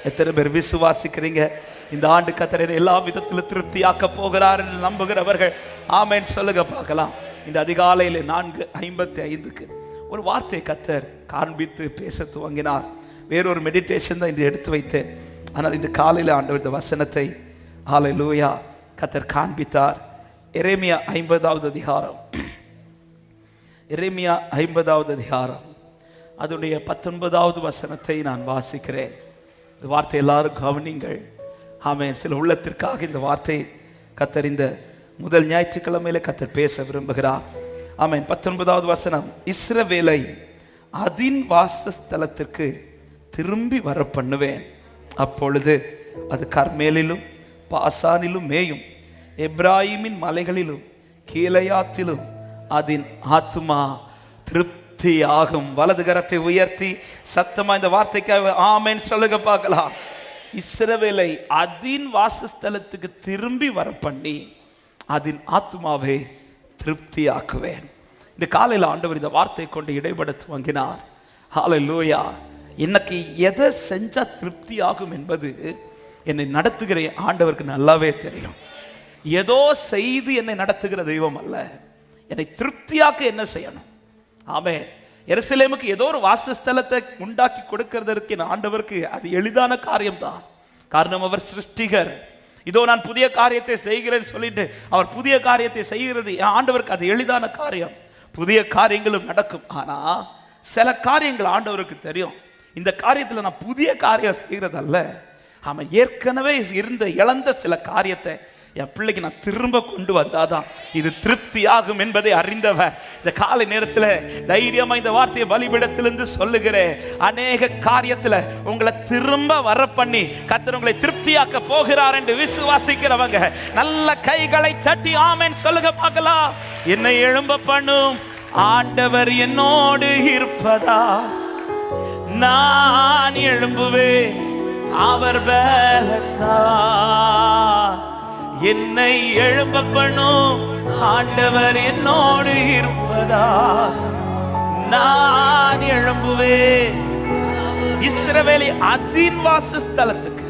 எத்தனை பேர் விசுவாசிக்கிறீங்க? இந்த ஆண்டு கர்த்தர் எல்லா விதத்திலும் திருப்தியாக்க போகிறார் என்று நம்புகிறவர்கள் ஆமென் சொல்லுங்க பார்க்கலாம். இந்த அதிகாலையில் 4:55 ஒரு வார்த்தை கர்த்தர் காண்பித்து பேச துவங்கினார். வேறொரு மெடிடேஷன் தான் இன்று எடுத்து வைத்தேன். ஆனால் இன்று காலையில் ஆண்டவர் இந்த வசனத்தை ஹல்லேலூயா கர்த்தர் காண்பித்தார். எரேமியா 50வது அதிகாரம், எரேமியா 50வது அதிகாரம் அதனுடைய 19வது வசனத்தை நான் வாசிக்கிறேன். இந்த வார்த்தை எல்லாரும் கவனிங்கள். ஆமென். சில உள்ளத்திற்காக இந்த வார்த்தை கர்த்தர் இந்த முதல் ஞாயிற்றுக்கிழமையில கர்த்தர் பேச விரும்புகிறார். ஆமென். 19வது வசனம், இஸ்ரவேலை அதின் வாசஸ்தலத்திற்கு திரும்பி வர பண்ணுவேன். அப்பொழுது அது கர்மேலிலும் பாசானிலும் மேயும், எப்ராயிமின் மலைகளிலும் கீலேயாத்திலும் அதின் ஆத்துமா திருப்தியாகும். வலது கரத்தை உயர்த்தி சத்தமா இந்த வார்த்தைக்காக ஆமென் சொல்லுங்க பார்க்கலாம். இஸ்ரவேலை அதின் வாசஸ்தலத்துக்கு திரும்பி வர பண்ணி அதின் ஆத்துமாவை திருப்தியாக்குவேன். இந்த காலையில் ஆண்டவர் இந்த வார்த்தை கொண்டு இடைபட துவங்கினார். ஹல்லேலூயா. இன்னைக்கு எதை செஞ்சா திருப்தி ஆகும் என்பது என்னை நடத்துகிற ஆண்டவருக்கு நல்லாவே தெரியும். ஏதோ செய்து என்னை நடத்துகிற தெய்வம் அல்ல. என்னை திருப்தியாக்க என்ன செய்யணும்? ஆமென். எருசலேமுக்கு ஏதோ ஒரு வாசஸ்தலத்தை உண்டாக்கி கொடுக்கிறதற்கு என் ஆண்டவருக்கு அது எளிதான காரியம்தான். காரணம், அவர் சிருஷ்டிகர். இதோ நான் புதிய காரியத்தை செய்கிறேன்னு சொல்லிட்டு அவர் புதிய காரியத்தை செய்கிறது என் ஆண்டவருக்கு அது எளிதான காரியம். புதிய காரியங்களும் நடக்கும். ஆனா சில காரியங்கள் ஆண்டவருக்கு தெரியும். இந்த காரியத்தில் நான் புதிய காரியம் செய்கிறதல்ல, அவன் ஏற்கனவே இருந்த இழந்த சில காரியத்தை என் பிள்ளைக்கு நான் திரும்ப கொண்டு வந்தாதான் இது திருப்தி ஆகும் என்பதை அறிந்தவர். இந்த காலை நேரத்தில் தைரியமா இந்த வார்த்தையை பலிபீடத்திலிருந்து சொல்லுகிறேன். அநேக காரியத்தில் உங்களை திரும்ப வர பண்ணி கர்த்தர் உங்களை திருப்தியாக்க போகிறார் என்று விசுவாசிக்கிறவங்க நல்ல கைகளை தட்டி ஆமென் சொல்லுங்க பார்க்கலாம். என்னை எழும்ப பண்ணும் ஆண்டவர் என்னோடு இருப்பதா, நான் எழும்புவேன் அவர் பலத்தா. என்னை எழும்ப பண்ணும் ஆண்டவர் என்னோடு இருப்பதா, நான் எழும்புவேன். இஸ்ரவேலை அதின் வாசஸ்தலத்துக்கு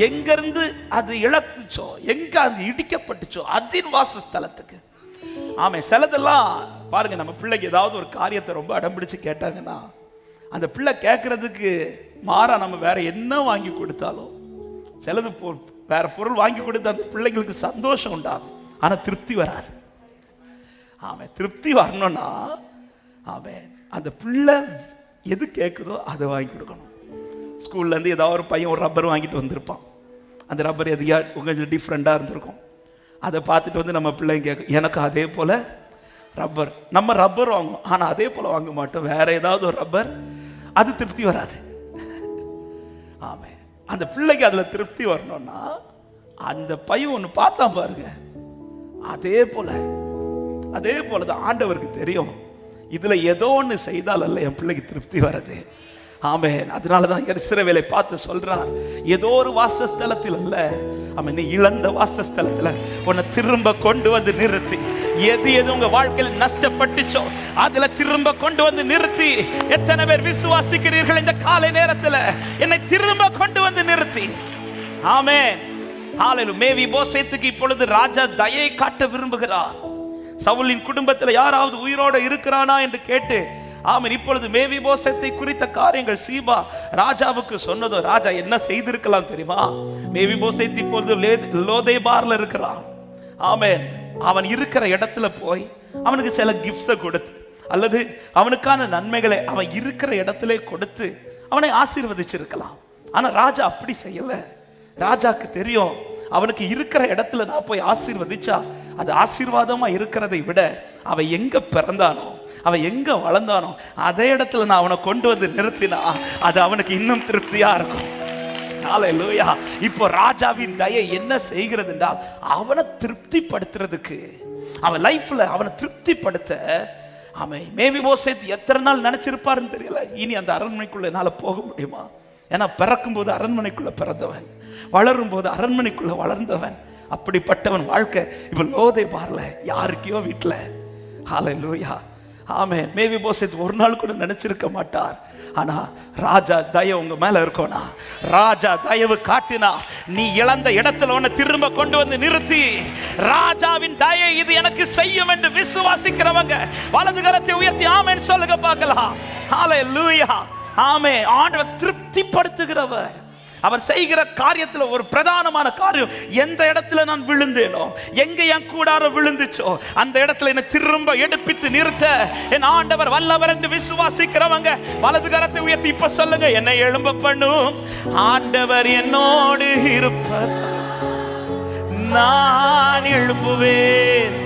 எங்கிருந்து அது இழந்துச்சோ, எங்க அது இடிக்கப்பட்டுச்சோ அதின் வாசஸ்தலத்துக்கு. ஆமே. சிலதெல்லாம் பாருங்க, நம்ம பிள்ளைக்கு ஏதாவது ஒரு காரியத்தை ரொம்ப அடம்பிடிச்சு கேட்டாங்கன்னா அந்த பிள்ளை கேட்கறதுக்கு மாறா நம்ம வேற என்ன வாங்கி கொடுத்தாலும், சிலது வேற பொருள் வாங்கி கொடுத்து அந்த பிள்ளைங்களுக்கு சந்தோஷம் உண்டாகும், ஆனா திருப்தி வராது. ஆமே. திருப்தி வரணும்னா ஆமே அந்த பிள்ளை எது கேட்குதோ அதை வாங்கி கொடுக்கணும். ஸ்கூல்ல இருந்து ஏதாவது ஒரு பையன் ஒரு ரப்பர் வாங்கிட்டு வந்திருப்பான். அந்த ரப்பர் எதையா கொஞ்சம் டிஃப்ரெண்டா இருந்திருக்கும். அதை பார்த்துட்டு வந்து நம்ம பிள்ளைங்க கேட்கும், எனக்கு அதே போல ரப்பர். நம்ம ரப்பர் வாங்குவோம், ஆனா அதே போல வாங்க மாட்டோம். வேற ஏதாவது ஒரு ரப்பர், அது திருப்தி வராது. ஆமே. அந்த பிள்ளைக்கு அதுல திருப்தி வரணும்னா அந்த பையன் ஒன்று பார்த்தா பாருங்க, அதே போலதான் ஆண்டவருக்கு தெரியும். இதுல ஏதோ ஒன்று செய்தால் அல்ல என் பிள்ளைக்கு திருப்தி வருது. ஆமென். அதனாலதான் இஸ்ரவேலை பார்த்து சொல்றார், ஏதோ ஒரு வாசஸ்தலத்தில் அல்ல, அவன் நீ இழந்த வாசஸ்தலத்துல உன்னை திரும்ப கொண்டு வந்து நிறுத்தி, எது உங்க வாழ்க்கையில் நஷ்டப்பட்டுச்சோ அதுல திரும்ப கொண்டு வந்து நிறுத்தி. எத்தனை பேர் விசுவாசிக்கிறீர்கள் இந்த காலை நேரத்துல என்னை திரும்ப கொண்டு வந்து நிறுத்தி? ஆமென். ஹல்லேலூயா. மேவிபோசேத்துக்கு இப்பொழுது ராஜா தயை காட்ட விரும்புகிறார். சவுலின் குடும்பத்தில் யாராவது உயிரோடு இருக்கிறானா என்று கேட்டு ஆமென். இப்பொழுது மேவிபோசேத்தை குறித்த காரியங்கள் சீபா ராஜாவுக்கு சொன்னதோ, ராஜா என்ன செய்திருக்கலாம் தெரியுமா? மேவிபோசேத் இப்பொழுது லோதேபார்ல இருக்கிறான். ஆமென். அவன் இருக்கிற இடத்துல போய் அவனுக்கு சில கிஃப்ட்ஸை கொடுத்து அல்லது அவனுக்கான நன்மைகளை அவன் இருக்கிற இடத்துல கொடுத்து அவனை ஆசீர்வதிச்சிருக்கலாம். ஆனா ராஜா அப்படி செய்யல. ராஜாக்கு தெரியும், அவனுக்கு இருக்கிற இடத்துல நான் போய் ஆசீர்வதிச்சா அது ஆசீர்வாதமா இருக்கிறதை விட அவன் எங்க பிறந்தானோ, அவன் எங்க வளர்ந்தானோ அதே இடத்துல நான் அவனை கொண்டு வந்து நிறுத்தினா அது அவனுக்கு இன்னும் திருப்தியா இருக்கும். ஹல்லேலூயா. இப்போ ராஜாவின் தயை என்ன செய்கிறது என்றால் அவனை திருப்திப்படுத்துறதுக்கு, அவன் லைஃப்ல அவனை திருப்திப்படுத்த அவன் மேவிபோசேத் எத்தனை நாள் நினைச்சிருப்பாருன்னு தெரியல, இனி அந்த அரண்மனைக்குள்ள என்னால போக முடியுமா? ஏன்னா பிறக்கும் போது அரண்மனைக்குள்ள பிறந்தவன், வளரும் போது அரண்மனைக்குள்ள வளர்ந்தவன். அப்படிப்பட்டவன் வாழ்க்கை இப்ப லோதேபார்ல யாருக்கையோ வீட்டுல. ஹல்லேலூயா. ஆமென். மேவிபோசேத் ஒரு நாள் கூட நினைச்சிருக்க மாட்டார். ஆனா ராஜா தயவு உங்க மேல இருக்கோனா, ராஜா தயவு காட்டினா நீ இழந்த இடத்துல உன்னை திரும்ப கொண்டு வந்து நிறுத்தி, ராஜாவின் தயை இது எனக்கு செய்யும் என்று விசுவாசிக்கிறவங்க வலது கரத்தை உயர்த்தி ஆமென் சொல்லுங்க பார்க்கலாம். ஹalleluya. ஆமென். ஆண்டவர் திருப்திப்படுத்துகிறவர். அவர் செய்கிற காரியத்துல ஒரு பிரதானமான காரியம், எந்த இடத்துல நான் விழுந்தேனோ, எங்க என் கூடாரம் விழுந்துச்சோ அந்த இடத்துல என்னை திரும்ப எடுப்பித்து நிறுத்த என் ஆண்டவர் வல்லவர் என்று விசுவாசிக்கிறவங்க வலது கரத்தை உயர்த்தி இப்ப சொல்லுங்க, என்னை எழும்ப பண்ணும் ஆண்டவர் என்னோடு இருப்பர், நான் எழும்புவேன்.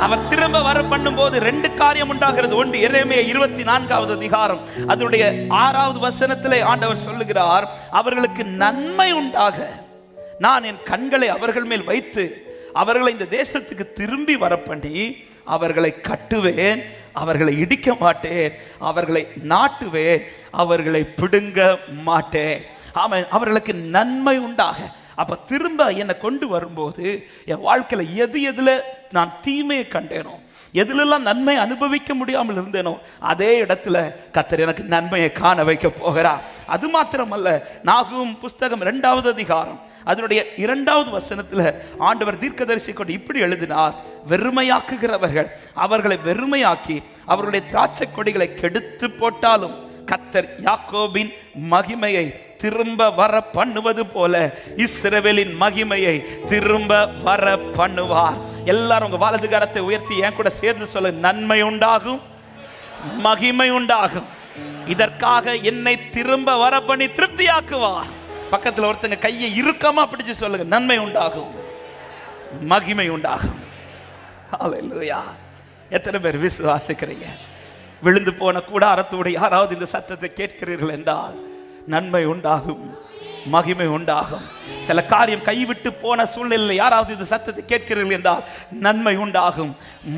அவர் திரும்ப வர பண்ணும் போது ரெண்டு காரியம் உண்டாகிறது. ஒன்று எரேமியா 24வது அதிகாரம் அதனுடைய 6வது வசனத்திலே ஆண்டவர் சொல்லுகிறார், அவர்களுக்கு நன்மை உண்டாக நான் என் கண்களை அவர்கள் மேல் வைத்து அவர்களை இந்த தேசத்துக்கு திரும்பி வர பண்ணி அவர்களை கட்டுவேன், அவர்களை இடிக்க மாட்டேன், அவர்களை நாட்டுவேன், அவர்களை பிடுங்க மாட்டேன். ஆமென். அவர்களுக்கு நன்மை உண்டாக. அப்ப திரும்ப என்னை கொண்டு வரும்போது என் வாழ்க்கையில எதுல நான் தீமையை கண்டேனோ, எதுலெல்லாம் நன்மை அனுபவிக்க முடியாமல் இருந்தேனோ அதே இடத்துல கர்த்தர் எனக்கு நன்மையை காண வைக்க போகிறார். அது மாத்திரமல்ல, நாகூம் புஸ்தகம் 2வது அதிகாரம் அதனுடைய 2வது வசனத்துல ஆண்டவர் தீர்க்கதரிசி கொண்டு இப்படி எழுதினார், வெறுமையாக்குகிறவர்கள் அவர்களை வெறுமையாக்கி அவர்களுடைய திராட்சை கொடிகளை கெடுத்து போட்டாலும் கர்த்தர் யாக்கோபின் மகிமையை திரும்ப வர பண்ணுவது போல இஸ்ரவேலின் மகிமையை திரும்ப வர பண்ணுவார். எல்லாரும் உங்க வலது கரத்தை உயர்த்தி என் கூட சேர்ந்து சொல்ல, நன்மை உண்டாகும், மகிமை உண்டாகும், இதற்காக என்னை திரும்ப வர பண்ணி திருப்தியாக்குவார். பக்கத்துல ஒருத்தங்க கையை இறுக்கமா பிடிச்சு சொல்லுங்க, நன்மை உண்டாகும், மகிமை உண்டாகும். ஹல்லேலூயா. எத்தனை பேர் விசுவாசிக்கிறீங்க? விழுந்து போன கூடாரத்தோடு யாராவது இந்த சத்தத்தை கேட்கிறீர்கள் என்றால் நன்மை உண்டாகும், மகிமை உண்டாகும். சில காரியம் கைவிட்டு போன சூழ்நிலையில் யாராவது இந்த சத்தத்தை கேட்கிறீர்கள் என்றால் நன்மை உண்டாகும்,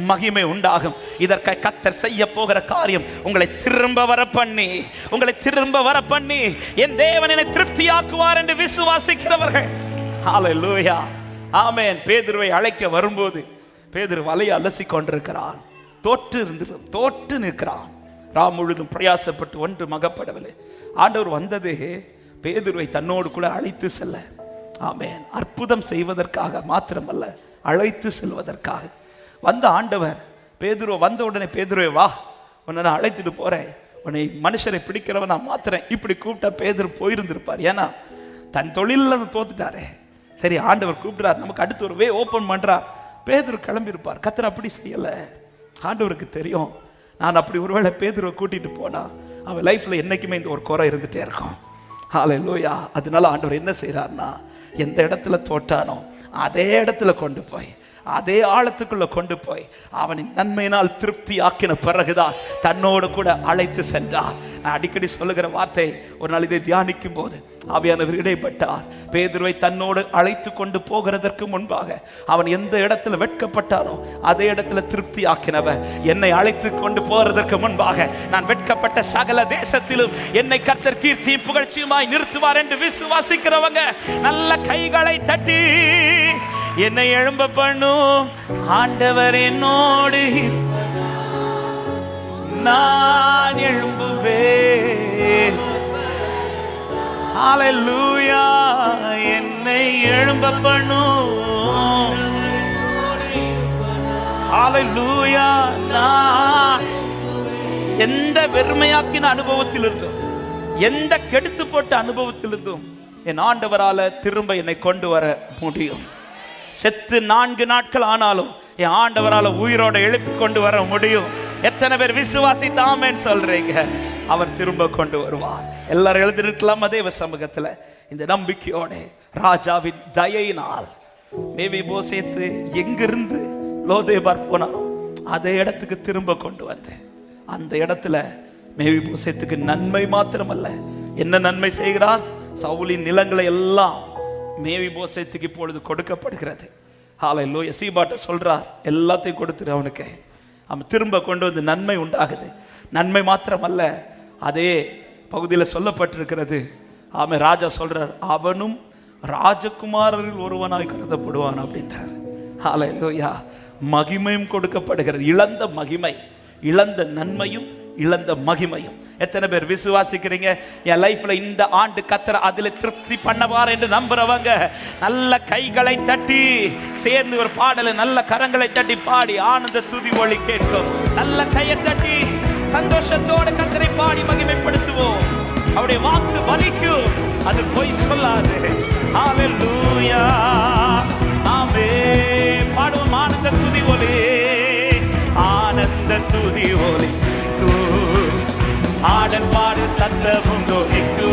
மகிமை உண்டாகும். இதற்கு கர்த்தர் செய்ய போகிற காரியம் உங்களை திரும்ப வர பண்ணி, உங்களை திரும்ப வர பண்ணி என் தேவன் என்னை திருப்தியாக்குவார் என்று விசுவாசிக்கிறவர்கள் ஹல்லேலூயா. ஆமென். பேதுருவை அழைக்க வரும்போது பேதுரு வலையை அலசி கொண்டிருக்கிறான், தோற்று நிற்கிறான். ராம் முழுதும் பிரயாசப்பட்டு ஒன்று மகப்படவில்லை. ஆண்டவர் வந்தது பேதுருவை தன்னோடு கூட அழைத்து செல்ல. ஆமென். அற்புதம் செய்வதற்காக மாத்திரமல்ல, அழைத்து செல்வதற்காக வந்த ஆண்டவர் பேதுருவை வந்த உடனே, பேதுருவை வா, உன்னை நான் அழைத்துட்டு போறேன், உன்னை மனுஷரை பிடிக்கிறவன் நான் மாத்துறேன், இப்படி கூப்பிட்டா பேதுரு போயிருந்திருப்பார். ஏன்னா தன் தொழில தோத்துட்டாரே. சரி, ஆண்டவர் கூப்பிடுறார், நமக்கு அடுத்து ஒரு வே ஓபன் பண்றார், பேதுரு கிளம்பி இருப்பார். கர்த்தர் அப்படி செய்யல. ஆண்டவருக்கு தெரியும், நான் அப்படி ஒருவேளை பேதுருவை கூட்டிட்டு போனா அவன் லைஃப்ல என்னைக்குமே இந்த ஒரு குறை இருந்துட்டே இருக்கும். ஹல்லேலூயா. அதனால ஆண்டவர் என்ன செய்யறார்னா, எந்த இடத்துல தோட்டானோ அதே இடத்துல கொண்டு போய், அதே ஆழத்துக்குள்ள கொண்டு போய் அவனின் நன்மையினால் திருப்தி ஆக்கின பிறகுதான் தன்னோடு கூட அழைத்து சென்றார். நான் அடிக்கடி சொல்லுகிற வார்த்தை, ஒரு நாள் இதை தியானிக்கும் போது ஆவியானவர் இடைப்பட்டார். பேதுருவை தன்னோடு அழைத்து கொண்டு போகிறதற்கு முன்பாக அவன் எந்த இடத்துல வெட்கப்பட்டானோ அதே இடத்துல திருப்தி ஆக்கினவர் என்னை அழைத்து கொண்டு போறதற்கு முன்பாக நான் வெட்கப்பட்ட சகல தேசத்திலும் என்னை கர்த்தர் கீர்த்தி புகழ்ச்சியுமாய் நிறுத்துவார் என்று விசுவாசிக்கிறவங்க நல்ல கைகளை தட்டி என்னை எழும்ப பண்ணும் ஆண்டவர் என்னோடு, நான் எழும்புவேன். ஹல்லேலூயா. என்னை எழும்ப பண்ணும். ஹல்லேலூயா. நான் எந்த வெறுமையாக்கின அனுபவத்திலிருந்தும், எந்த கெடுத்து போட்ட அனுபவத்திலிருந்தும் என் ஆண்டவரால திரும்ப என்னை கொண்டு வர முடியும். செத்து 4 நாட்கள் ஆனாலும் என் ஆண்டவரால உயிரோட எழுப்பி கொண்டு வர முடியும். எத்தனை பேர் விசுவாசித்து ஆமென் சொல்றீங்க? அவர் திரும்ப கொண்டு வருவார். எல்லாரும் எழுதிருக்கலாம் அதே சமூகத்துல இந்த நம்பிக்கையோட, ராஜாவின் தயையினால் மேவிபோசேத்து எங்கிருந்து லோதேபார் போனாலும் அதே இடத்துக்கு திரும்ப கொண்டு வந்து, அந்த இடத்துல மேவிபோசேத்துக்கு நன்மை மாத்திரமல்ல, என்ன நன்மை செய்கிறார்? சவுலின் நிலங்களை எல்லாம் மேவிபோசேத்துக்கு இப்பொழுது கொடுக்கப்படுகிறது. ஹல்லேலூயா. சீபாட்ட சொல்றார், எல்லாத்தையும் கொடுத்துரு அவனுக்கு. அவன் திரும்ப கொண்டு வந்து நன்மை உண்டாகுது. நன்மை மாத்திரமல்ல, அதே பகுதியில் சொல்லப்பட்டிருக்கிறது. ஆமென். ராஜா சொல்றார், அவனும் ராஜகுமாரரில் ஒருவனாய் கருதப்படுவான் அப்படின்றார். ஹல்லேலூயா. மகிமையும் கொடுக்கப்படுகிறது. இழந்த மகிமை, இழந்த நன்மையும் இழந்த மகிமையும். எத்தனை பேர் விசுவாசிக்கிறீங்க? என் லைஃப்ல இந்த ஆண்டு கர்த்தர் அதில் திருப்தி பண்ணவார் என்று நம்புறவங்க நல்ல கைகளை தட்டி சேர்ந்து ஒரு பாடலை, நல்ல கரங்களை தட்டி பாடி ஆனந்த துதி ஒலி கேட்கும். நல்ல கையை தட்டி சந்தோஷத்தோடு கர்த்தரை பாடி மகிமைப்படுத்துவோம். அவருடைய வாக்கு பலிக்கும், அது பொய் சொல்லாது. ஹல்லேலூயா, ஆமென். பாடுவோம் ஆனந்த துதி ஒலி, ஆனந்த துதி ஒலி, ஆடல் பாடு சத்தமும் தோனிக்கு.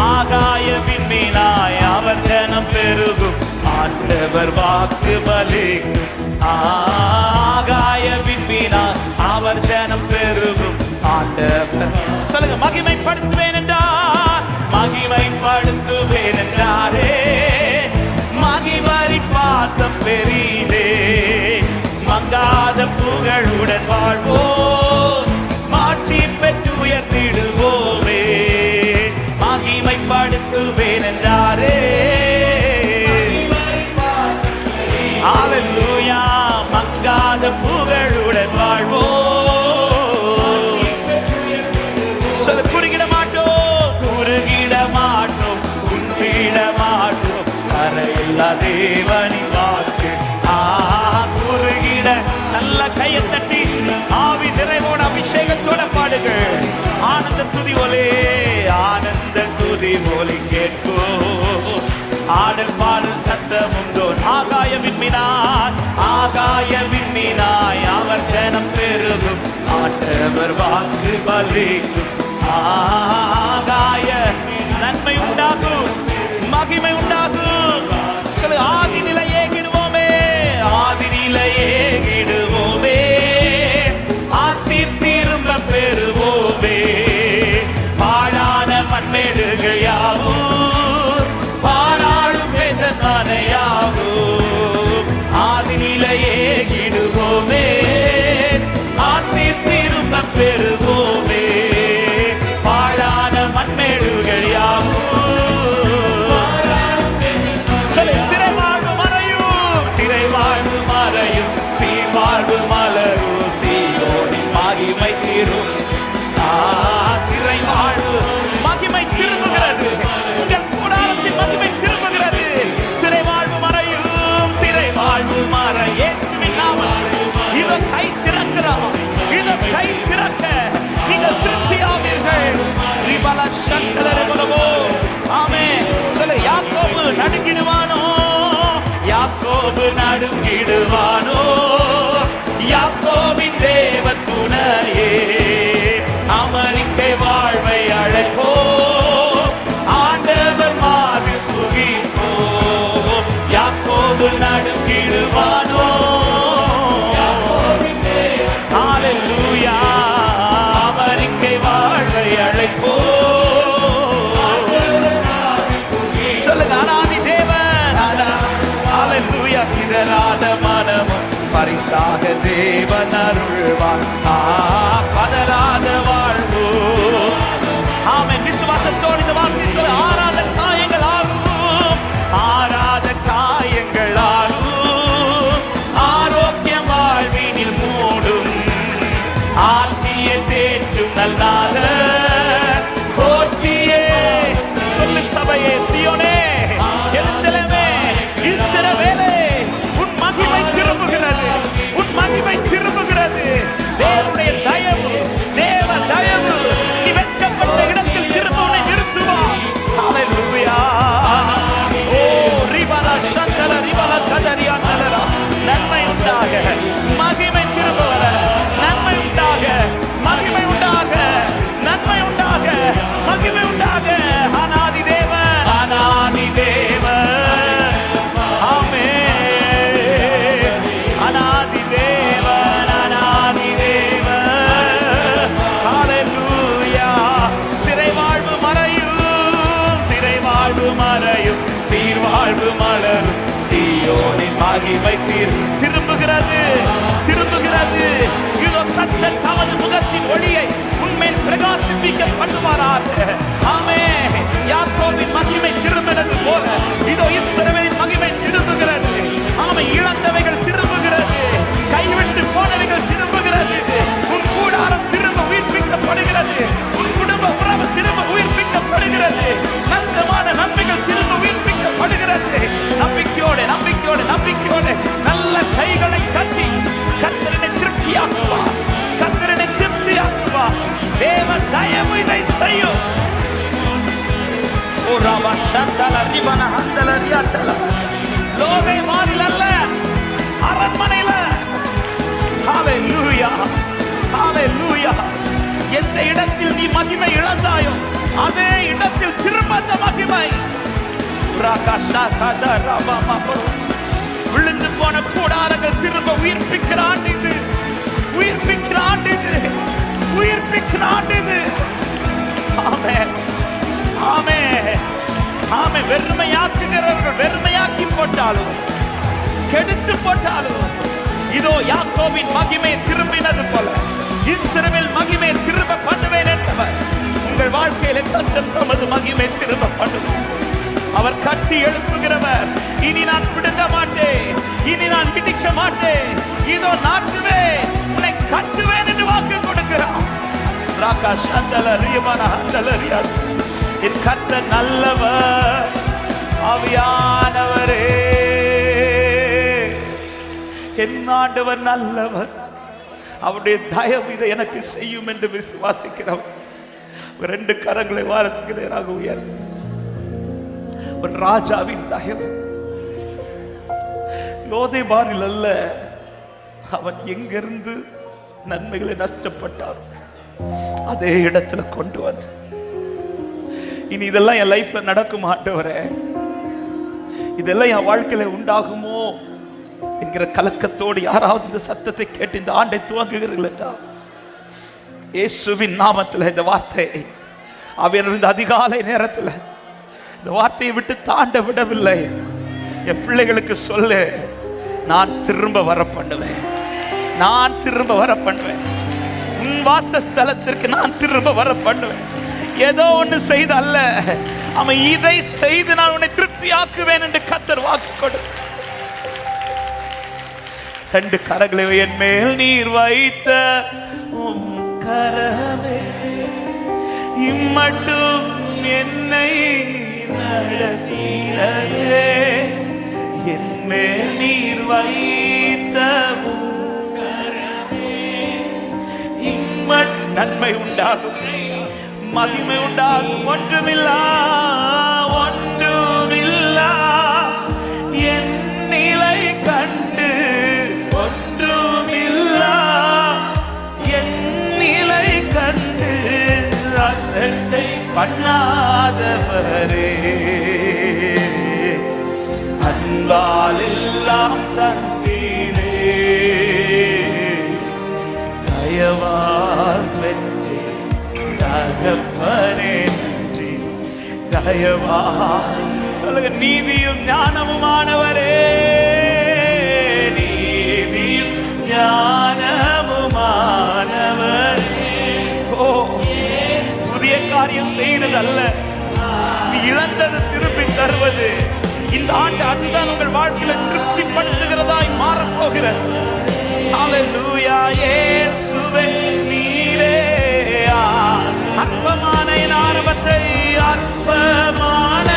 ஆகாய விண்மீனாய் அவர் ஜனம் பெருகும், ஆண்டவர் வாக்கு பலிக்கும். ஆகாய விண்மீனாய் அவர் ஜனம் பெருகும், ஆண்டவர். சொல்லுங்க, மகிமைப்படுத்துவேன் என்றார், மகிமைப்படுத்துவேன் என்றாரே. மகிமரி பாசம் பெரிதே, மங்காத புகழுடன் வாழ்வோம், மாட்சி பெற்று உயர்த்திடுவோமே. மகிமைப்படுத்துவேன் என்றாரே. ஹல்லேலூயா, மங்காத புகழுடன் வாழ்வோம். சொல்ல, குறுகிட மாட்டோம், குறுகிட மாட்டோம், குன்றிட மாட்டோம், கரையில்லா தேவனின் வாக்கு. குறுகிட. நல்ல கையை தட்டி ஆவி நிறைவோட அபிஷேகத்தோட பாடுகள். ஆனந்த துதி ஒலி, ஆனந்த துதி ஒலி கேட்கும். ஆடல் பாடல் சத்தமும் தோன். ஆகாய விண்மீனாய் அவர் ஜனம் பெருகும், ஆண்டவர் வாக்கு பலிக்கும். ஆகாய நன்மை உண்டாகும், மகிமை உண்டாகும். சொல்லு, ஆதி நிலையே கிடுவோமே, ஆதி நிலையே கிடுவோமே, ஆசீர் திரும்ப பெறுவோமே. பாழான மண்மேடுகள் யாவும் பாராளும் வேதனையாகும். ஆதி நிலையே கிடுவோமே, ஆசீர் திரும்ப பெறுவோமே. பாழான மண்மேடுகள் யாவும். சிறை வாழ்வு மறையும், சிறை வாழ்வு மறையும், சீர்வாழ்வு மலரும், சீயோனின் மகிமை தீரும். சிறை வாழ்வு மகிமை திரும்புகிறது, உங்கள் கூடாரத்தின் மகிமை திரும்புகிறது. சிறை வாழ்வு மறையும், சிறை வாழ்வு மறை. இயேசுவின் நாமத்தில் இதோ கை திறக்கிறோம், இதோ கை திறக்க நீங்கள் திருப்தியாவீர்கள். ரிபல சங்கலரபலவோ. ஆமென். சொல்ல, யாக்கோபு நடுங்கிடுவானோ, யாக்கோபு நடுங்கிடுவானோ, யாக்கோபின் தேவ துணையே. அமெரிக்கை வாழ்வை அழைப்போ, ஆண்டவர் மாறு சுகிப்போ. யாக்கோபு நடுங்கிடுவானோ. ஹல்லேலூயா, அமெரிக்கை வாழ்வை அழைப்போ. சொல்லுங்க, அனாதி தேவன். ஹல்லேலூயா, சிதறாத மனமும் பரிசாக தேவன் அருள்வார். பதறாத வாழ்வு. ஆமென். விசுவாசத்தோடு இந்த வார்த்தை சொல்ல, ஆறாத காயங்கள் ஆகும், ஆறாத காயங்கள் ஆகும். ஆரோக்கியம் வாழ்வினில் மூடும், ஆட்சியை தேற்றும் நல்லாத போற்றியே. சொல்லு சபையே, சியோனே, எருசலேமே, இஸ்ரவேலே, உன் மகிமை திரும்புகிறது, உன் மகிமை திரும்புகிறது. தேவனுடைய தயவு, தேவ தயவு, நீ வெட்கப்பட்ட இடத்தில் திரும்ப உன்னை நிறுத்துவார். ஹல்லேலூயா. ஓ ரிபல சந்தல ரிபல கதரியா நலரா. நன்மை உண்டாக, மகிமை திரும்புவர. நன்மை உண்டாக, மகிமை உண்டாக, நன்மை உண்டாக, மகிமை உண்டாக. அநாதி தேவன், அநாதி தேவன். ஆமென். அநாதி தேவன், அநாதி தேவன். ஹல்லேலூயா. சிறை வாழ்வு மறையும், சிறை வாழ்வு மறையும், சீர்வாழ்வு மலரும். சீயோனின் மகிமை திரும்புகிறது, திரும்புகிறது. இதோ கர்த்தர் தமது முகத்தின் ஒளியை உன்மேல் பிரகாசிப்பிக்க பண்ணுவாராக. ஆமென். யாக்கோபின் மகிமை திரும்பினது போல இதோ இஸ்ரவேலின் மகிமை திரும்புகிறது. ஆமென். இழந்தவைகள் திரும்ப லோகை மாறில் அல்ல, அரண்மனையில. ஹalleluya, ஹalleluya. எந்த இடத்தில் நீ மகிமை இழந்தாயோ அதே இடத்தில் திரும்ப அந்த மகிமை. விழுந்து போன கூடாரங்கள் திரும்ப உயிர்ப்பிக்கிற ஆண்டு இது, உயிர்ப்பிக்கிற ஆண்டு இது, உயிர்ப்பிக்கிற ஆண்டு இது. ஆமென், ஆமென், ஆமென். வெறுமையாக்குகிறவர்கள் வெறுமையாக்கி போட்டாலும், கெடுத்து போட்டாலும், இதோ யாக்கோபின் மகிமை திரும்பினது போல இஸ்ரவேல் மகிமை திரும்ப பண்ணுவேன் என்றவர் உங்கள் வாழ்க்கையில கர்த்தர் தமது மகிமை திரும்ப பண்ணுவார். அவர் கட்டி எழுப்புகிறவர். இனி நான் பிடுங்க மாட்டேன், இனி நான் பிடிக்க மாட்டேன், இதோ நாட்டுவேன், உன்னை கட்டுவேன் என்று வாக்கு கொடுக்கிறார். என் கர்த்தர் நல்லவர், ஆவியானவரே என் ஆண்டவர் நல்லவர், அவருடைய தயவு இதை எனக்கு செய்யும் என்று விசுவாசிக்கிறவர். ரெண்டு கரங்களை வாரத்துக்கு நேராக உயர்த்து. ஒரு ராஜாவின் தயவு லோதேபாரில் அல்ல, அவன் எங்கிருந்து நன்மைகளை நஷ்டப்பட்டார் அதே இடத்துல கொண்டு வந்து, இனி இதெல்லாம் என் லைஃப்ல நடக்கும் ஆண்டவரே, இதெல்லாம் என் வாழ்க்கையில உண்டாகுமோ என்கிற கலக்கத்தோடு யாராவது இந்த சத்தத்தை கேட்டு இந்த ஆண்டை துவங்குகிறீர்களா? இயேசுவின் நாமத்தில் இந்த வார்த்தை அவன் அதிகாலை நேரத்தில் இந்த வார்த்தையை விட்டு தாண்ட விடவில்லை. என் பிள்ளைகளுக்கு சொல்லு, நான் திரும்ப வர பண்ணுவேன், நான் திரும்ப வர பண்ணுவேன், உன் வாசஸ்தலத்திற்கு நான் திரும்ப வர பண்ணுவேன். ஏதோ ஒன்று செய்து அல்ல, அவன் இதை செய்து நான் உன்னை திருப்தியாக்குவேன் என்று கர்த்தர் வாக்கு கொடு. ரெண்டு கரங்களை என் மேல் நீர் வைத்த கரமே இம்மட்டும் என்னை நடத்தினதே, என் மேல் நீர் வைத்த கரமே இம்மட் நன்மை உண்டாகும், மகிமை உண்டாகும். ஒன்றுமில்லா ஒன்றுமில்லா என் நிலை கண்டு, ஒன்றுமில்லா என் நிலை கண்டு அசட்டை பண்ணாதவரே, அன்பால் எல்லாம் தந்தீரே, தயவால் வெற்றி தகப்பனே நன்றி, தயவால் சொல்லுங்க. நீதியும் ஞானமுமானவரே, நீதியும் ஞானமுமானவரே. ஓ, புதிய காரியம் செய்வது அல்ல, நீ இழந்தது திருப்பி தருவது. இந்த ஆண்டு அதுதான் உங்கள் வாழ்க்கையில திருப்திப்படுத்துகிறதாய் மாறப்போகிறது. ஹalleluya. இயேசுவே நீரே அற்பமான என் ஆரம்பத்தை, அற்பமான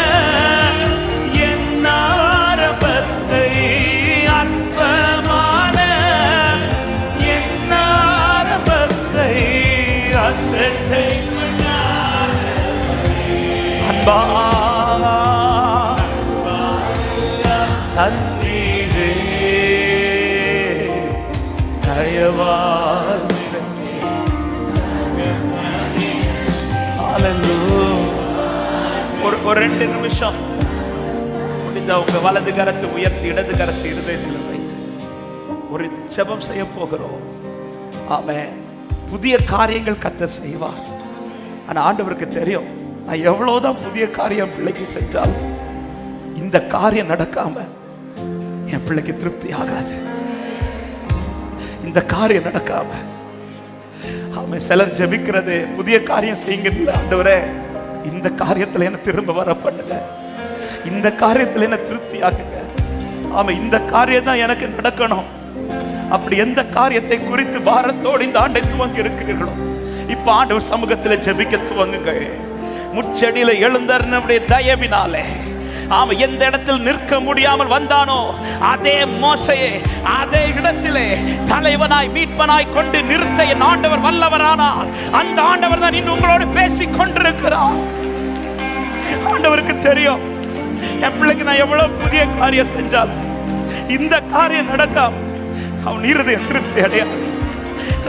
என் ஆரம்பத்தை, அற்பமான என் ஆரம்பத்தை அசட்டை அன்பா தந்தீரே, தயவால் ஒரு 2 நிமிஷம் முடிந்த உங்க வலது கரத்தை உயர்த்தி இடது கரத்தை இருதயத்தில் வைத்து ஒரு ஜெபம் செய்ய போகிறோம். ஆமென். புதிய காரியங்கள் கர்த்தர் செய்வார். ஆனா ஆண்டவருக்கு தெரியும், நான் எவ்வளவுதான் புதிய காரியம் பிள்ளைக்கு செஞ்சாலும் இந்த காரியம் நடக்காம என் பிள்ளைக்கு திருப்தி ஆகாது. இந்த காரியம் நடக்காம அவன் சிலர் ஜெபிக்கிறது, புதிய காரியம் செய்யுங்க ஆண்டவரே, இந்த காரியத்துல என்ன திரும்ப வர பண்ணுங்க, இந்த காரியத்துல என்ன திருப்தி ஆக்குங்க. ஆமா, இந்த காரியம் தான் எனக்கு நடக்கணும். அப்படி எந்த காரியத்தை குறித்து பாரத்தோடு இந்த ஆண்டை துவங்கி இருக்கிறீர்களோ, இப்ப ஆண்டவர் சமூகத்துல ஜெபிக்க துவங்குங்க. முச்செடியில எழுந்தார் நம்முடைய தயவினாலே, ஆமா, எந்த இடத்தில் நிற்க முடியாமல் வந்தானோ அதே மோசையே அதே இடத்திலே தலைவனாய் மீட்பனாய் கொண்டு நிறுத்த என் ஆண்டவர் வல்லவரானார். அந்த ஆண்டவர் தான் இன்னும் உங்களோடு பேசிக் கொண்டிருக்கிறார். ஆண்டவர் கர்த்தருக்கு தெரியும். என் பிள்ளைக்கு நான் எவ்வளவு புதிய காரியம் செஞ்சாலும் இந்த காரியம் நடக்காம அவன் இருதய திருப்தி அடையாது.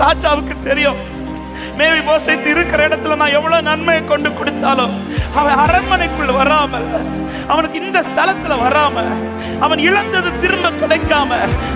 ராஜாவுக்கு தெரியும், மேவி போசேத் இருக்கிற இடத்துல நான் எவ்வளவு நன்மையை கொண்டு கொடுத்தாலும் அவன் அரண்மனைக்குள்ள வராமல், அவனுக்கு இந்த ஸ்தலத்துல வராம, அவன் இழந்தது திரும்ப கிடைக்காம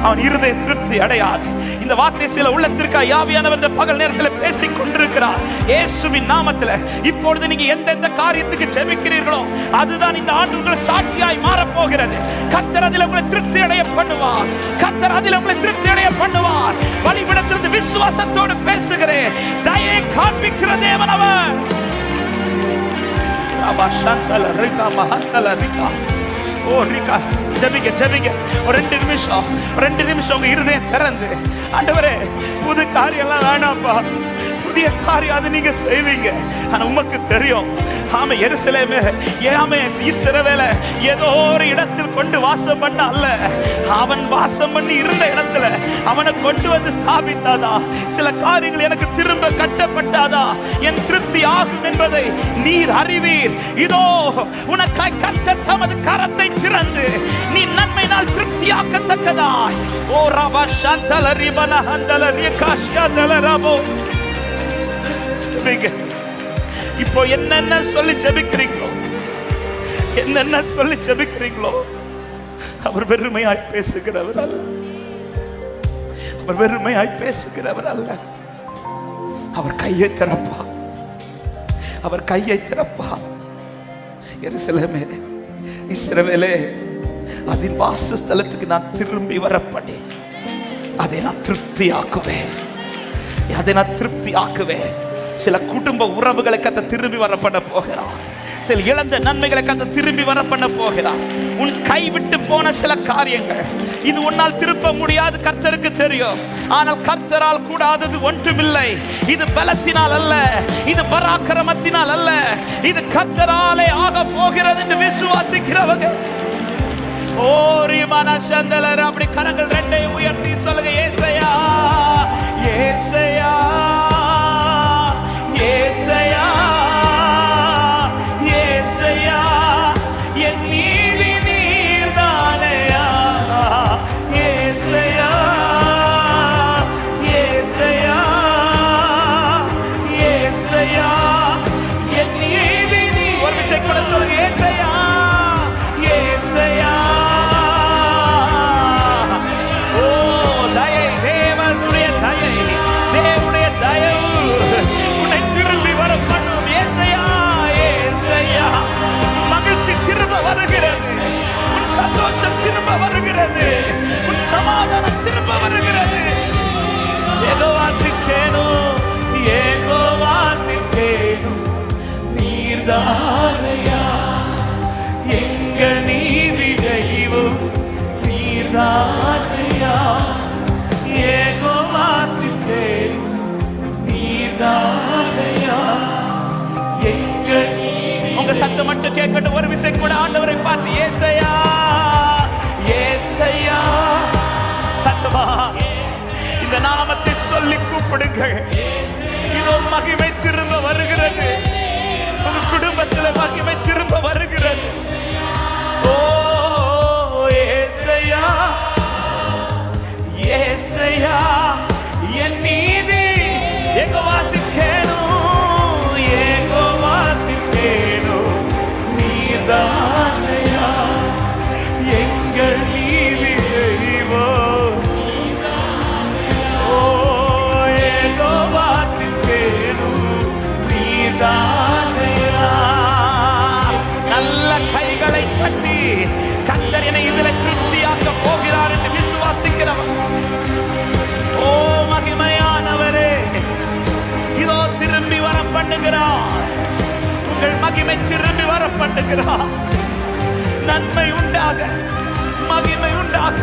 அவன் இருதய திருப்தி அடையாது. இந்த வார்த்தை சில உள்ளத்திற்கா யாவியானவர் இந்த பகல் நேரத்தில் பேசிக் கொண்டிருக்கிறார். இயேசுவின் நாமத்தில் இப்பொழுது நீங்க எந்தெந்த காரியத்துக்கு ஜெபிக்கிறீர்களோ அதுதான் இந்த ஆண்டு உங்கள் சாட்சியாய் மாறப்போகிறது. கர்த்தர் அதில் உங்களை திருப்தி அடைய பண்ணுவார். கர்த்தர் அதில் உங்களை திருப்தி அடைய பண்ணுவார். பலிபீடத்திலிருந்து விசுவாசத்தோடு பேசுகிறேன். தயை காண்பிக்கிற தேவன் அவர். ஜெபிங்க ஒரு 2 நிமிஷம் உங்க இருதயம் திறந்து, ஆண்டவரே புது காரியம் எல்லாம் வேணாம்பா, புதிய காரியம் அது நீங்க செய்வீங்க. ஆனா உமக்கு தெரியும், ஆமே எருசலேமே, ஆமே இஸ்ரவேலை ஏதோ ஒரு இடத்தில் கொண்டு வாசம் பண்ண அல்ல, அவன் வாசம் பண்ணி இருந்த இடத்துல அவனை கொண்டு வந்து ஸ்தாபித்தாதா, சில காரியங்கள் எனக்கு திரும்ப கட்டப்பட்டாதா, என் திருப்தி ஆகும் என்பதை நீர் அறிவீர். இதோ உனக்காய் கர்த்தர் தமது கரத்தை திறந்து நீ நன்மையினால் திருப்தியாக்கத்தக்கதாய். ஓ ரபா ஷந்தல ரிபன ஹந்தல ரிகாஷதல ரபோ. இப்போ என்னென்ன சொல்லி ஜெபிக்கிறீங்களோ, என்னென்ன சொல்லி ஜெபிக்கிறீங்களோ, அவர் வெறுமையாய் பேசுகிறவர் அல்ல. அவர் வெறுமையாய் பேசுகிறவர் அல்ல. அவர் கையை திறப்பா, அவர் கையை திறப்பா. எருசலேமே, இஸ்ரவேலே, அதன் வாசஸ்தலத்துக்கு நான் திரும்பி வர பண்ணி அதை நான் திருப்தி ஆக்குவேன். அதை நான் திருப்தி ஆக்குவேன். சில குடும்ப உறவுகளை கத்த திரும்பி வர பண்ண போகிறார். சில இழந்த நன்மைகளை கத்த திரும்பி வர பண்ண போகிறார். உன் கைவிட்டு போன சில காரியங்கள் இது உன்னால் திருப்ப முடியாது, கர்த்தருக்கு தெரியும். ஆனால் கர்த்தரால் கூடாதது ஒன்றுமில்லை. இது பலத்தினால் அல்ல, இது பராக்கிரமத்தினால் அல்ல, இது கர்த்தராலே ஆக போகிறது என்று விசுவாசிக்கிறவங்க ஓ ரிமான சந்தலர் அப்படி கரங்கள் 2 உயர்த்தி சொல்லுங்க, ஏசையா ஏசையா ஏசையா ஏசையா, என் நீதி நீர்தானையா. ஏசையா ஏசையா ஏசையா, என் நீதி நீ. ஒரு விஷயம் கூட சொல்லுங்க, ஏசையா ஏசையா. ஓ தயை, தேவனுடைய தயை, தேவனுடைய தயவு உன்னை திரும்பி வர பண்ணும். ஏசையா ஏசையா, மகிழ்ச்சி திரும்ப வருகிறது, உன் சந்தோஷம் திரும்ப வருகிறது, உன் சமாதானம் திரும்ப வருகிறது. ஏதோ வாசித்தேனும் ஏதோ வாசித்தேனும் நீர்தானையா, எங்கள் நீதி தெய்வம் நீர்தானையா. ஏகோ வாசித்தேன் நீர்தானையா, எங்கள் நீதி. உங்க சத்தம் மட்டும் கேட்கட்டும். ஒரு விஷயம் கூட ஆண்டவரை பார்த்து, ஏசையா ஏசையா. சத்தமா இந்த நாமத்தை சொல்லி கூப்பிடுங்கள். இதோ மகிமை திரும்ப வருகிறது, உங்க குடும்பத்தில் மகிமை திரும்ப வருகிறது. ஓ ஏசையா ஏசையா, என் நீதி எங்க வாசிக்கேனும், எங்க வாசிக்கேனும் நீர்தானையா, எங்கள் நீதி தெய்வம். ஓ எங்க வாசிக்கேனும் நீர்தானையா. நல்ல கைகளை கட்டி கர்த்தர் என்னை இதில் திருப்தியாக்க போகிறார் என்று விசுவாசிக்கிறவர். ஓ மகிமையானவரே, இதோ திரும்பி வர பண்ணுகிறார். உங்கள் மகிமை திரும்பி வர பண்ணுகிறார். நன்மை உண்டாக, மகிமை உண்டாக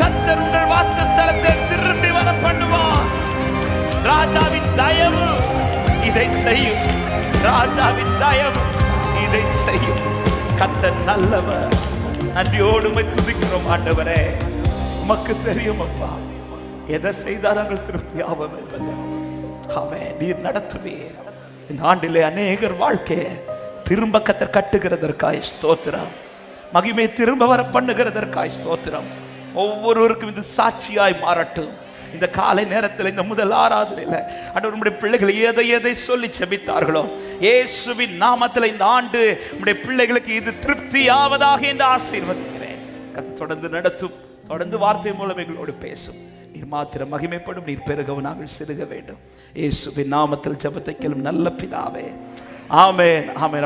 கர்த்தர் உங்கள் வாசஸ்தலத்தை திரும்பி வர பண்ணுவார். ராஜாவின் தயவு இதை செய்யும், ராஜாவின் தயவு இதை செய்யும். கர்த்தர் நல்லவர். நன்றியோடு துதிக்கிறோம் ஆண்டவரே. உமக்கு தெரியும் அப்பா, எதை செய்தால் நாங்கள் திருப்தி ஆவோம் என்பது. ஆமென். நீர் நடத்துவீர். இந்த ஆண்டிலே அநேகர் வாழ்க்கையை திரும்ப கத்தர் கட்டுகிறதற்காய் ஸ்தோத்திரம். மகிமை திரும்ப வர பண்ணுகிறதற்காய் ஸ்தோத்திரம். ஒவ்வொருவருக்கும் இது சாட்சியாய் மாறட்டும். இந்த காலை நேரத்தில், இந்த முதல் ஆராதனையில் ஆண்டவர் உம்முடைய பிள்ளைகள் எதை எதை சொல்லி செபித்தார்களோ, இயேசுவின் நாமத்தில் இந்த ஆண்டு உம்முடைய பிள்ளைகளுக்கு இது திருப்தியாவதாக என்று ஆசீர்வதிக்கிறேன். கர்த்தர் தொடர்ந்து நடத்தும், தொடர்ந்து வார்த்தை மூலம் எங்களோடு பேசும். நீர் மாத்திரம் மகிமைப்படும், நீர் பெருகவும் நாங்கள் சிறுக வேண்டும். இயேசுவின் நாமத்தில் ஜெபத்தை கேளும் நல்ல பிதாவே, ஆமென், ஆமென்.